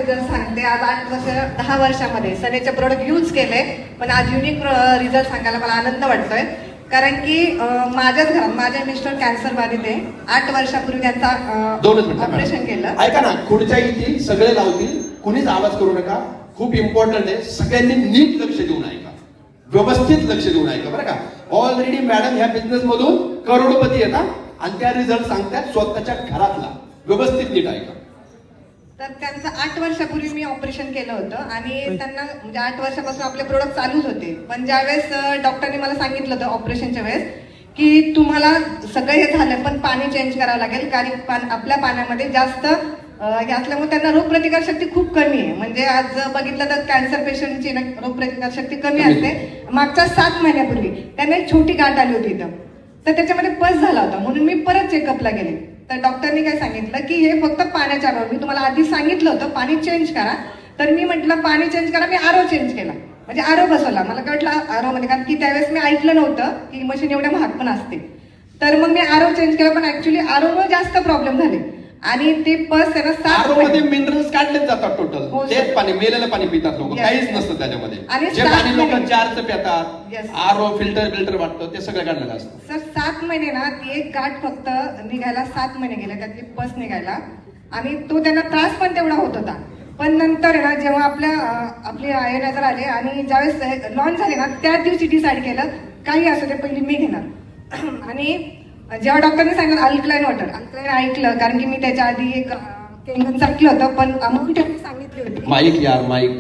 Result सांगते. आज 10 वर्षामध्ये सनेचे प्रोडक्ट यूज केले, पण आज युनिक रिझल्ट सांगायला मला आनंद वाटतोय. कारण की माझ्याच घरात माझे मिस्टर कॅन्सर बाधित आहे. 8 वर्षापूर्वी त्यांचा ऑपरेशन केलं. ऐका ना, खुर्च्या येतील, सगळे लावतील, कुणीच आवाज करू नका. खूप इम्पॉर्टंट आहे, सगळ्यांनी नीट लक्ष देऊन ऐका, व्यवस्थित लक्ष देऊन ऐका बरं का. ऑलरेडी मॅडम ह्या बिझनेस मधून करोडपती येतात आणि त्या रिझल्ट सांगतात स्वतःच्या घरातला. व्यवस्थित नीट ऐका. तर त्यांचं 8 वर्षापूर्वी मी ऑपरेशन केलं होतं आणि त्यांना म्हणजे 8 वर्षापासून आपले प्रोडक्ट चालूच होते. पण ज्यावेळेस डॉक्टरने मला सांगितलं होतं ऑपरेशनच्या वेळेस की तुम्हाला सगळं हे झालं पण पाणी चेंज करावं लागेल, कारण आपल्या पाण्यामध्ये जास्त हे असल्यामुळे त्यांना रोगप्रतिकार शक्ती खूप कमी आहे. म्हणजे आज बघितलं तर कॅन्सर पेशंटची रोगप्रतिकार शक्ती कमी असते. मागच्या 7 महिन्यापूर्वी त्यांना एक छोटी गाठ आली होती इथं, तर त्याच्यामध्ये पस झाला होता. म्हणून मी परत चेकअपला गेले. तर डॉक्टरनी काय सांगितलं की हे फक्त पाण्याच्या आरोग्य, मी तुम्हाला आधी सांगितलं होतं पाणी चेंज करा. तर मी म्हटलं पाणी चेंज करा, मी आरो चेंज केला, म्हणजे आरो बसवला. मला कळलं आरो मध्ये, कारण की त्यावेळेस मी ऐकलं नव्हतं की मशीन एवढ्या महाग पण असते. तर मग मी आरो चेंज केला, पण ऍक्च्युली आरोमुळे जास्त प्रॉब्लेम झाले आणि ते पस आहे ना आरो मध्ये मिनरल्स काढले जातात टोटल. तेच पाणी, मेलेलं पाणी पितात लोक, काहीच नसतं त्याच्यामध्ये. जे पाणी लोक जारचं पितात, आरो फिल्टर वाटतं, ते सगळं काढलेलं असतं. सर 7 महिने ना ती एक गाठ फक्त निघायला 7 महिने गेले, त्यातली पस निघायला. आणि तो त्यांना त्रास पण तेवढा होत होता. पण नंतर ना जेव्हा आपले आयोनॅझर आले आणि ज्यावेळेस लॉन्च झाले ना त्याच दिवशी डिसाईड केलं काही असू दे पहिली मी घेणार. आणि जेव्हा डॉक्टरने सांगितलं अल्कलाईन वॉटर, अल्कलाईन ऐकलं कारण की मी त्याच्या आधी एक केंगन ऐकलं होतं, पण अमाऊंट सांगितली होती. माईक यार माईक.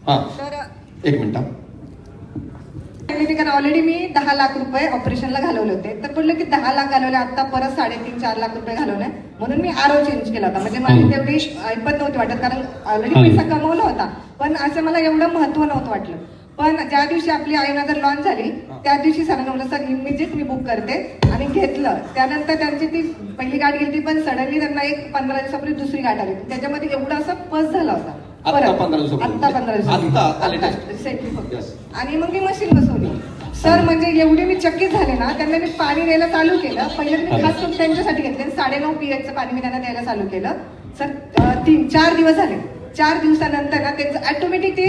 हा तर 1 मिनिट. कारण ऑलरेडी मी 10 लाख रुपये ऑपरेशनला घालवले होते. तर बोललं की 10 लाख घालवले, आता परत 3.5-4 लाख रुपये घालवले. म्हणून मी आरो चेंज केला होता. म्हणजे माझी तेवढी ऐपत नव्हती वाटत, कारण ऑलरेडी पैसा कमवला होता, पण असं मला एवढं महत्व नव्हतं वाटलं. पण ज्या दिवशी आपली आयोनॅझर लॉन्च झाली त्या दिवशी सरांना म्हणलं सर इमिजिएट मी बुक करते, आणि घेतलं. त्यानंतर त्यांची ती पहिली गाठ गेली, पण सडनली त्यांना एक 15 दिवसापूर्वी दुसरी गाठ आली. त्याच्यामध्ये एवढा असा पस झाला होता. आता 15 दिवसापूर्वी. आणि मग मी मशीन बसवली. सर म्हणजे एवढी मी चकित झाले ना, त्यांना मी पाणी द्यायला चालू केलं. पहिले मी खास करून त्यांच्यासाठी घेतले. 9.5 pH पाणी मी त्यांना द्यायला चालू केलं. सर 3-4 दिवस झाले. 4 दिवसानंतर ना त्यांचं ऑटोमॅटिक ते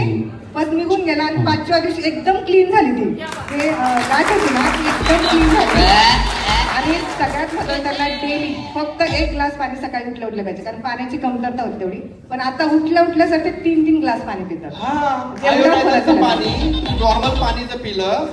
पस निघून गेला आणि 5व्या दिवशी एकदम क्लीन झाली. ती गाठ होती ना ती एकदम क्लीन झाली. आणि सगळ्यात महत्त्वाचं त्यांना डेली फक्त 1 ग्लास पाणी सकाळी उठले पाहिजे, कारण पाण्याची कमतरता होती तेवढी. पण आता उठल्या सर ते 3-3 ग्लास पाणी पितात. पाणी नॉर्मल पाणी जर पिलं